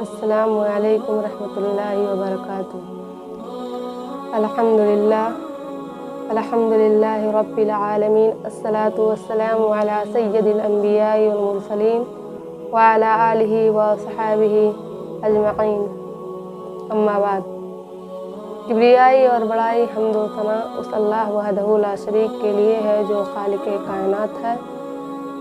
अस्सलामु अलैकुम रहमतुल्लाहि व बरकातुहू। अल्हम्दुलिल्लाहि रब्बिल आलमीन, अस्सलातु वस्सलामु अला सय्यदिल अंबिया'i वल मुरसलीन व अला आलिहि व सहाबिहि अजमईन, अम्मा बाद। किब्रियाई और बड़ाई हम्द व सना उस अल्लाह वहदहू ला शरीक के लिए है जो खालिक़े कायनात है,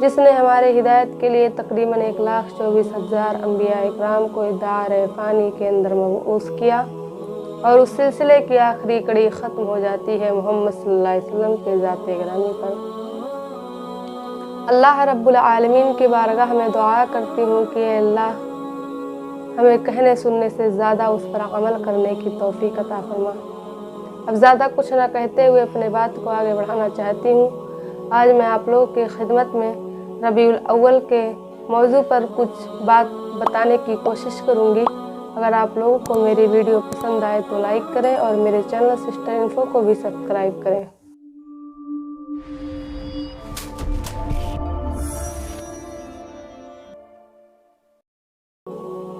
जिसने हमारे हिदायत के लिए तकरीबन 1,24,000 अंबिया इकराम को दायरे फ़ानी के अंदर मबऊस किया और उस सिलसिले की आखिरी कड़ी ख़त्म हो जाती है मोहम्मद सल्लल्लाहु अलैहि वसल्लम के ज़ाते गिरामी पर। अल्लाह रब्बुल आलमीन की बारगाह में दुआ करती हूँ कि अल्लाह हमें कहने सुनने से ज़्यादा उस पर अमल करने की तौफ़ीक़ अता फरमा। अब ज़्यादा कुछ ना कहते हुए अपने बात को आगे बढ़ाना चाहती हूँ। आज मैं आप लोगों की खिदमत में रबीउल अव्वल के मौजू पर कुछ बात बताने की कोशिश करूँगी। अगर आप लोगों को मेरी वीडियो पसंद आए तो लाइक करें और मेरे चैनल सिस्टर इन्फो को भी सब्सक्राइब करें।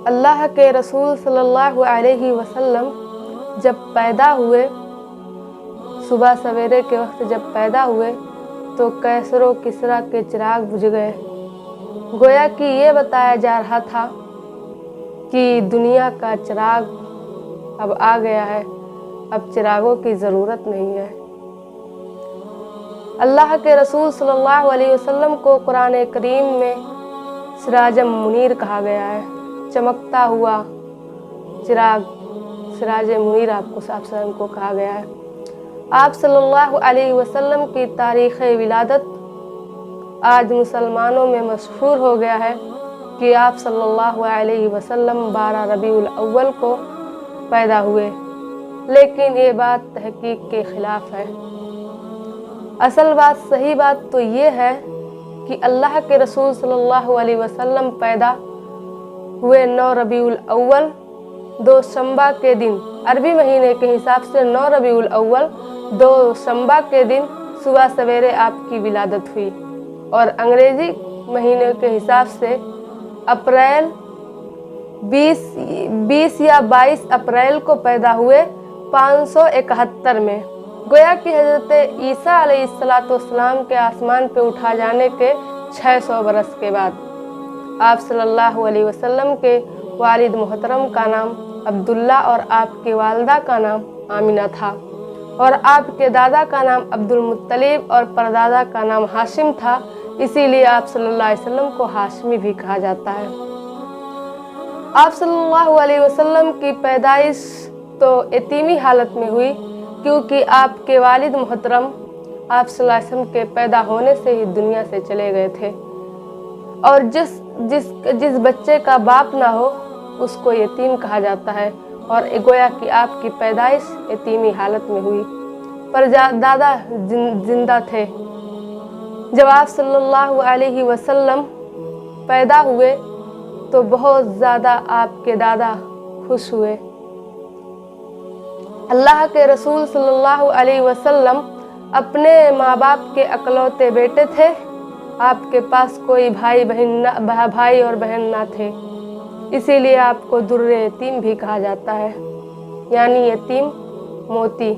अल्लाह के रसूल सल्लल्लाहु अलैहि वसल्लम जब पैदा हुए, सुबह सवेरे के वक्त जब पैदा हुए तो कैसर व किसरा के चिराग बुझ गए। गोया कि ये बताया जा रहा था कि दुनिया का चिराग अब आ गया है, अब चिरागों की ज़रूरत नहीं है। अल्लाह के रसूल सल्लल्लाहु अलैहि वसल्लम को कुरान करीम में सिराजम मुनीर कहा गया है, चमकता हुआ चिराग, सिराज मुनीर आपको सल्लम को कहा गया है। आप सल्लल्लाहु अलैहि वसल्लम की तारीख़ विलादत आज मुसलमानों में मशहूर हो गया है कि आप सल्लल्लाहु अलैहि वसल्लम 12 रबीउल अव्वल को पैदा हुए, लेकिन ये बात तहकीक के ख़िलाफ़ है। असल बात, सही बात तो ये है कि अल्लाह के रसूल सल्लल्लाहु अलैहि वसल्लम पैदा हुए 9 रबीउल अव्वल 2 शंबा के दिन, अरबी महीने के हिसाब से 9 रबीउल अव्वल 2 शंबा के दिन सुबह सवेरे आपकी विलादत हुई और अंग्रेज़ी महीने के हिसाब से अप्रैल 20 या 22 अप्रैल को पैदा हुए 571 में। गोया कि हज़रत ईसा अलैहिस्सलाम के आसमान पे उठा जाने के 600 बरस के बाद आप सल्लल्लाहु अलैहि वसल्लम के वालिद मोहतरम का नाम अब्दुल्ला और आपके वालदा का नाम आमिना था और आपके दादा का नाम अब्दुल मुत्तलिब और परदादा का नाम हाशिम था। इसीलिए आप सल्लल्लाहु अलैहि वसल्लम को हाशमी भी कहा जाता है। आप सल्लल्लाहु अलैहि वसल्लम की पैदाइश तो यतीमी हालत में हुई, क्योंकि आपके वालिद मोहतरम आप सल्लल्लाहु अलैहि वसल्लम के पैदा होने से ही दुनिया से चले गए थे और जिस बच्चे का बाप ना हो उसको यतीम कहा जाता है। और गोया कि आपकी पैदाइश यतीमी हालत में हुई, पर दादा जिंदा थे। जब आप सल्लल्लाहु अलैहि वसल्लम पैदा हुए तो बहुत ज़्यादा आपके दादा खुश हुए। अल्लाह के रसूल सल्लल्लाहु अलैहि वसल्लम अपने माँ बाप के अकलौते बेटे थे। आपके पास कोई भाई और बहन ना थे, इसीलिए आपको दुर्रे यतीम भी कहा जाता है, यानी यतीम मोती।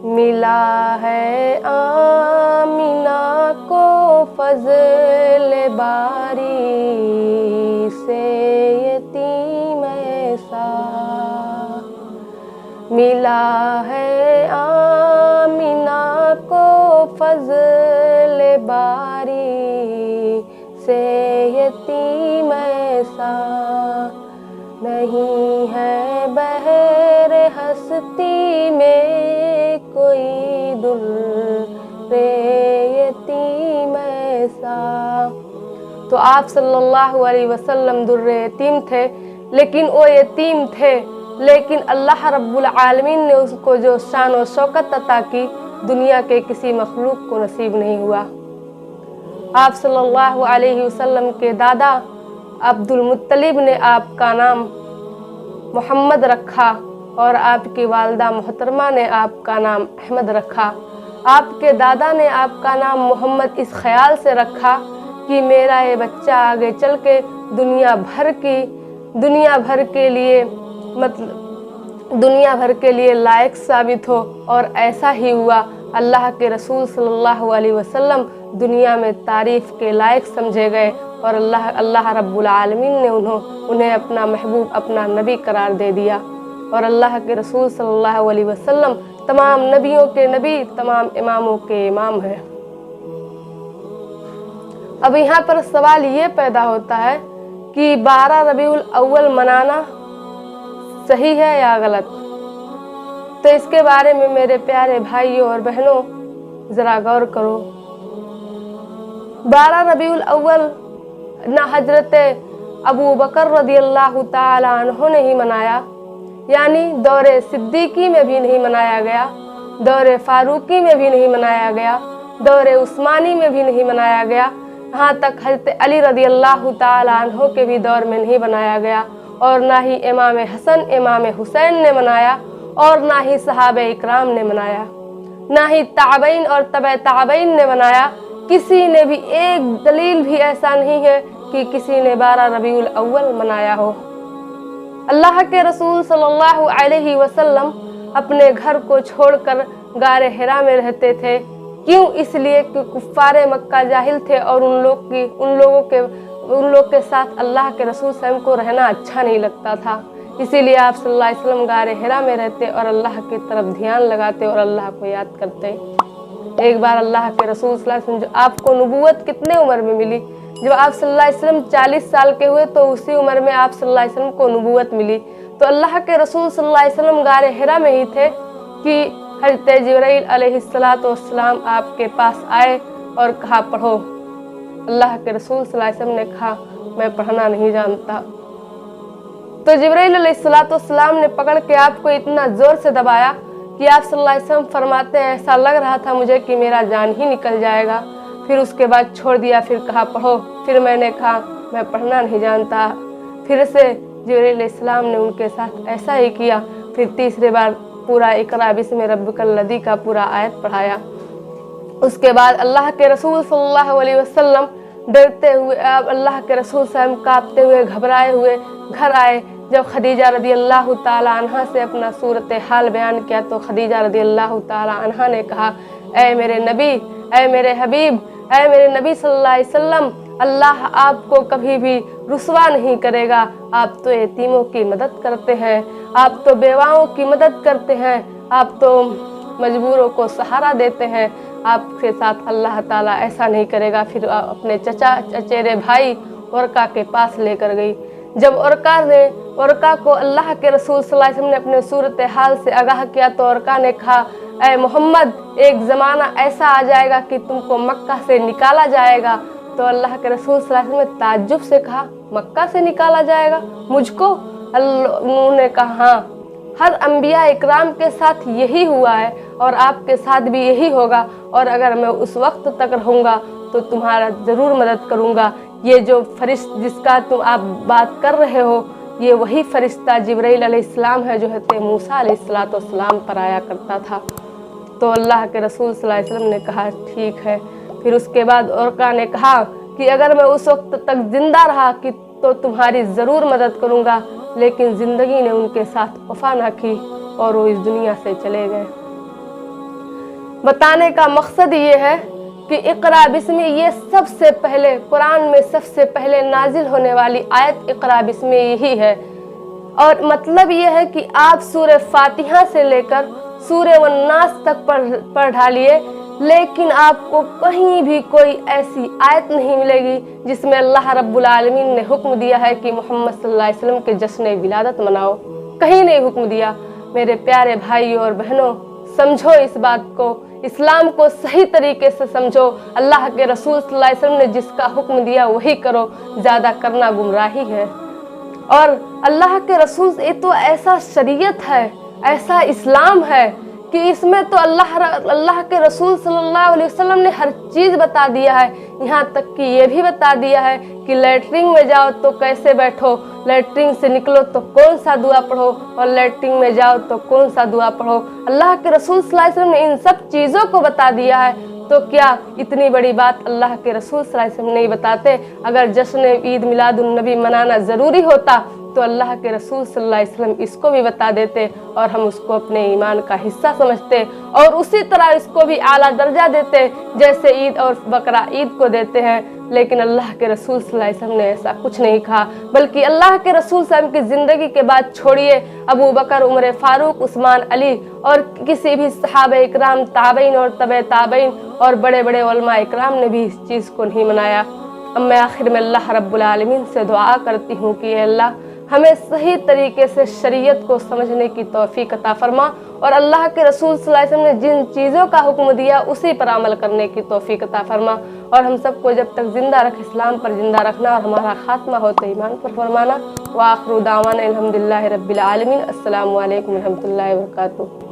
मिला है आमिना को फज़ल बारी से यतीम ऐसा, मिला है आमिना को फज़ल बारी से यतीम ऐसा, नहीं है बहर हस्ती में कोई दुर्रे यतीम ऐसा। तो आप सल्लल्लाहु अलैहि वसल्लम दुर्रे यतीम थे, लेकिन वो यतीम थे, लेकिन अल्लाह रब्बुल आलमीन ने उसको जो शान और शौकत अता की, दुनिया के किसी मखलूक को नसीब नहीं हुआ। आप सल्लल्लाहु अलैहि वसल्लम के दादा अब्दुल मुत्तलिब ने आपका नाम मोहम्मद रखा और आपकी वालदा मोहतरमा ने आपका नाम अहमद रखा। आपके दादा ने आपका नाम मोहम्मद इस ख्याल से रखा कि मेरा ये बच्चा आगे चल के दुनिया भर के लिए लायक साबित हो। और ऐसा ही हुआ। अल्लाह के रसूल सल्लल्लाहु अलैहि वसल्लम दुनिया में तारीफ़ के लायक समझे गए और अल्लाह रब्बुल आलमीन ने उन्हें अपना महबूब, अपना नबी करार दे दिया। और अल्लाह के रसूल सल्लल्लाहु अलैहि वसल्लम तमाम नबियों के नबी, तमाम इमामों के इमाम हैं। अब यहाँ पर सवाल ये पैदा होता है कि 12 रबीउल अव्वल मनाना सही है या गलत। तो इसके बारे में मेरे प्यारे भाइयों और बहनों ज़रा गौर करो। 12 रबीउल अव्वल ना हजरत अबू बकर रदियल्लाहु ताला अन्हु ने ही मनाया, यानी दौरे सिद्दीकी में भी नहीं मनाया गया, दौरे फारूकी में भी नहीं मनाया गया, दौरे उस्मानी में भी नहीं मनाया गया, यहाँ तक हजरत अली रदियल्लाहु ताला अन्हु के भी दौर में नहीं मनाया गया। और ना ही इमाम हसन, इमाम हुसैन ने मनाया और ना ही सहाबे इकराम ने मनाया, ना ही ताबईन और तबे ताबईन ने मनाया। किसी ने भी एक दलील भी ऐसा नहीं है कि किसी ने 12 रबीउल अव्वल मनाया हो। अल्लाह के रसूल सल्लल्लाहु अलैहि वसल्लम अपने घर को छोड़कर गारे हिरा में रहते थे। क्यों? इसलिए कि कुफ्फारे मक्का जाहिल थे और उन लोग के साथ अल्लाह के रसूल स्वयं को रहना अच्छा नहीं लगता था। इसीलिए आप सल्लल्लाहु अलैहि वसल्लम गारे हिरा में रहते और अल्लाह की तरफ ध्यान लगाते और अल्लाह को याद करते। एक बार अल्लाह के रसूल सल्लल्लाहु अलैहि वसल्लम, आपको नबूवत कितने उम्र में मिली? जब आप सल्लल्लाहु अलैहि वसल्लम 40 साल के हुए तो उसी उम्र में आप सल्लल्लाहु अलैहि वसल्लम को नबूवत मिली। तो अल्लाह के रसूल सल्लल्लाहु अलैहि वसल्लम गारे हिरा में ही थे कि हज़रत जिब्राइल अलैहिस्सलातु वस्सलाम आपके पास आए और कहा पढ़ो। अल्लाह के रसूल सल्लल्लाहु अलैहि वसल्लम ने कहा मैं पढ़ना नहीं जानता। तो जिब्राइल अलैहिस्सलातु वस्सलाम ने पकड़ के आपको इतना ज़ोर से दबाया कि आप सल्लल्लाहु अलैहि वसल्लम फरमाते हैं ऐसा लग रहा था मुझे कि मेरा जान ही निकल जाएगा। फिर उसके बाद छोड़ दिया, फिर कहा पढ़ो। फिर मैंने कहा मैं पढ़ना नहीं जानता। फिर से जिब्राइल अलैहिस्सलाम ने उनके साथ ऐसा ही किया। फिर तीसरे बार पूरा इक़रा बिस्मि रब्बिकल लज़ी का पूरा आयत पढ़ाया। उसके बाद अल्लाह के रसूल सल्लल्लाहु अलैहि वसल्लम डरते हुए, अल्लाह के रसूल स्वयं कांपते हुए, घबराए हुए घर आए। जब खदीजा रदियल्लाहु ताला अन्हा से अपना सूरत हाल बयान किया तो खदीजा रदियल्लाहु ताला अन्हा ने कहा ऐ मेरे नबी, ऐ मेरे हबीब, ऐ मेरे नबी सल्लल्लाहु अलैहि वसल्लम, अल्लाह आपको कभी भी रुसवा नहीं करेगा। आप तो यतीमों की मदद करते हैं, आप तो बेवाओं की मदद करते हैं, आप तो मजबूरों को सहारा देते हैं। आपके साथ अल्लाह ताला ऐसा नहीं करेगा। फिर अपने चचेरे भाई औरका के पास लेकर गई। जब औरका को अल्लाह के रसूल सल्लल्लाहु अलैहि वसल्लम ने अपने सूरत हाल से आगाह किया तो औरका ने कहा ऐ मोहम्मद, एक ज़माना ऐसा आ जाएगा कि तुमको मक्का से निकाला जाएगा। तो अल्लाह के रसूल सल्लल्लाहु अलैहि वसल्लम ने ताज्जुब से कहा मक्का से निकाला जाएगा मुझको? उन्होंने कहा हाँ, हर अंबिया इकराम के साथ यही हुआ है और आपके साथ भी यही होगा। और अगर मैं उस वक्त तक रहूँगा तो तुम्हारा ज़रूर मदद करूँगा। ये जो जिसका तुम आप बात कर रहे हो ये वही फरिश्ता जिब्राइल अलैहिस्सलाम है जो हज़रत मूसा अलैहिस्सलाम पर आया करता था। तो अल्लाह के रसूल सल्लल्लाहु अलैहि वसल्लम ने कहा ठीक है। फिर उसके बाद औरका ने कहा कि अगर मैं उस वक्त तक जिंदा रहा कि तो तुम्हारी ज़रूर मदद करूँगा। लेकिन ज़िंदगी ने उनके साथ वफा ना की और वो इस दुनिया से चले गए। बताने का मकसद ये है कि इक़रा बिस्मि ये सबसे पहले कुरान में सबसे पहले नाजिल होने वाली आयत इक़रा बिस्मि यही है। और मतलब ये है कि आप सूरह फातिहा से लेकर सूरह वन्नास तक पढ़ ढालिए, लेकिन आपको कहीं भी कोई ऐसी आयत नहीं मिलेगी जिसमें अल्लाह रब्बुल आलमीन ने हुक्म दिया है कि मोहम्मद सल्लल्लाहु अलैहि वसल्लम के जश्न विलादत मनाओ। कहीं नहीं हुक्म दिया। मेरे प्यारे भाइयों और बहनों, समझो इस बात को, इस्लाम को सही तरीके से समझो। अल्लाह के रसूल सल्लल्लाहु अलैहि वसल्लम ने जिसका हुक्म दिया वही करो, ज़्यादा करना गुमराही है। और अल्लाह के रसूल, ये तो ऐसा शरीयत है, ऐसा इस्लाम है कि इसमें तो अल्लाह के रसूल सल्लल्लाहु अलैहि वसल्लम ने हर चीज़ बता दिया है। यहाँ तक कि ये भी बता दिया है कि लैट्रिन में जाओ तो कैसे बैठो, लैट्रिन से निकलो तो कौन सा दुआ पढ़ो और लैट्रिन में जाओ तो कौन सा दुआ पढ़ो। अल्लाह के रसूल सल्लल्लाहु अलैहि वसल्लम ने इन सब चीज़ों को बता दिया है। तो क्या इतनी बड़ी बात अल्लाह के रसूल सल्लल्लाहु अलैहि वसल्लम नहीं बताते? अगर जश्न ईद मिलादुन नबी मनाना ज़रूरी होता तो अल्लाह के रसूल सल्लल्लाहु अलैहि वसल्लम इसको भी बता देते और हम उसको अपने ईमान का हिस्सा समझते और उसी तरह इसको भी आला दर्जा देते जैसे ईद और बकरा ईद को देते हैं। लेकिन अल्लाह के रसूल सल्लल्लाहु अलैहि वसल्लम ने ऐसा कुछ नहीं कहा, बल्कि अल्लाह के रसूल सल्लल्लाहु अलैहि वसल्लम की ज़िंदगी के बाद छोड़िए अबू बकर, उमर फारूक, उस्मान, अली और किसी भी सहाबा इकराम, ताबईन और तबे ताबईन और बड़े बड़े उलमा इकराम ने भी इस चीज़ को नहीं मनाया। अब मैं आखिर में अल्लाह रब्बुल आलमीन से दुआ करती हूँ कि अल्लाह हमें सही तरीके से शरीयत को समझने की तौफीक अता फरमा और अल्लाह के रसूल सल्लल्लाहु अलैहि वसल्लम ने जिन चीज़ों का हुक्म दिया उसी पर अमल करने की तौफीक अता फरमा और हम सबको जब तक ज़िंदा रख इस्लाम पर ज़िंदा रखना और हमारा खात्मा होते ईमान पर फरमाना। व आखिरु दावाना अल्हम्दुलिल्लाहि रब्बिल आलमीन। अस्सलामु अलैकुम व रहमतुल्लाहि व बरकातुहू।